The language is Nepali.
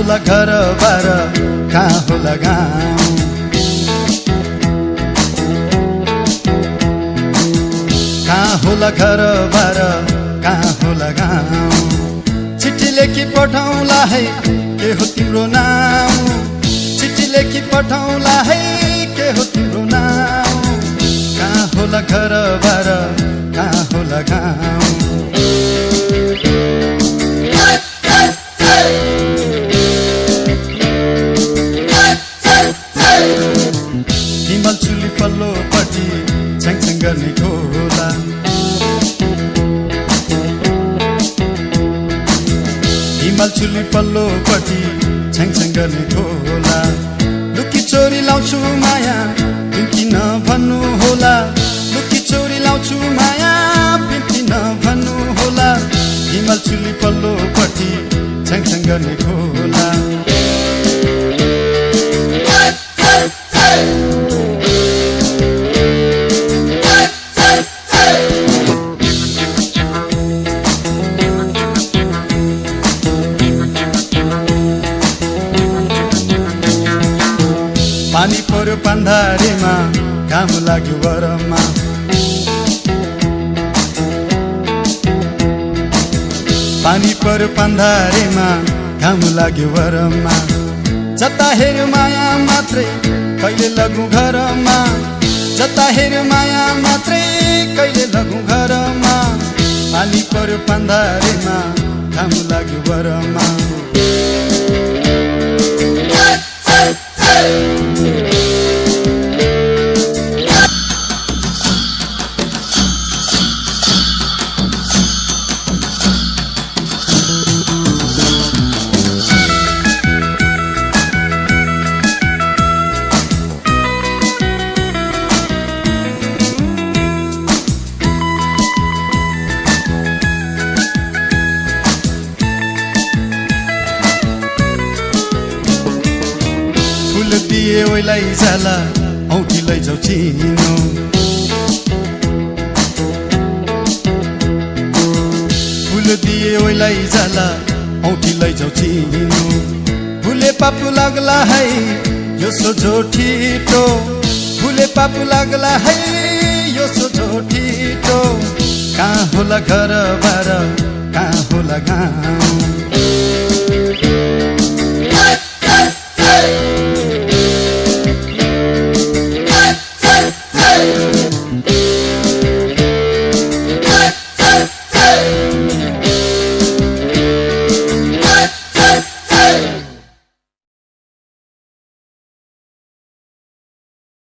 होला घर बार कहाँ होला गाउँ कहाँ होला घर बार कहाँ होला गाउँ चिठी लेखी पठाउला है के हो तिम्रो नाम चिठी लेखी पठाउला है के हो तिम्रो नाम कहाँ होला घर बार कहाँ होला गाउँ हिमाल चुली पल्लोपट्टि छ्याङछ्याङ गर्ने खोला हिमाल चुली पल्लोपट्टि छ्याङछ्याङ गर्ने खोला लुकी चोरी लाउँछु माया बिन्ती नभन्नु होला लुकी चोरी लाउँछु माया बिन्ती नभन्नु होला हिमाल चुली पल्लोपट्टि छ्याङछ्याङ गर्ने खोला पानी पर्यो पान्धारेमा काम लाग्यो वरमा पानी पर्यो पान्धारेमा काम लाग्यो वरमा जता हेर्यो माया मात्रै कहिले लगौँ घरमा जता हेर्यो माया मात्रै कहिले लगौँ घरमा पानी पर्यो पान्धारेमा काम लाग्यो वरमा दिए ओइलाई जाला औँठी लैजाऊ चिनो फुल दिए ओइलाई जाला औँठी लैजाऊ चिनो फुले पापु लाग्ला है यो सोझो ठिटो फुले पापु लाग्ला है यो सोझो ठिटो कहाँ होला घर बार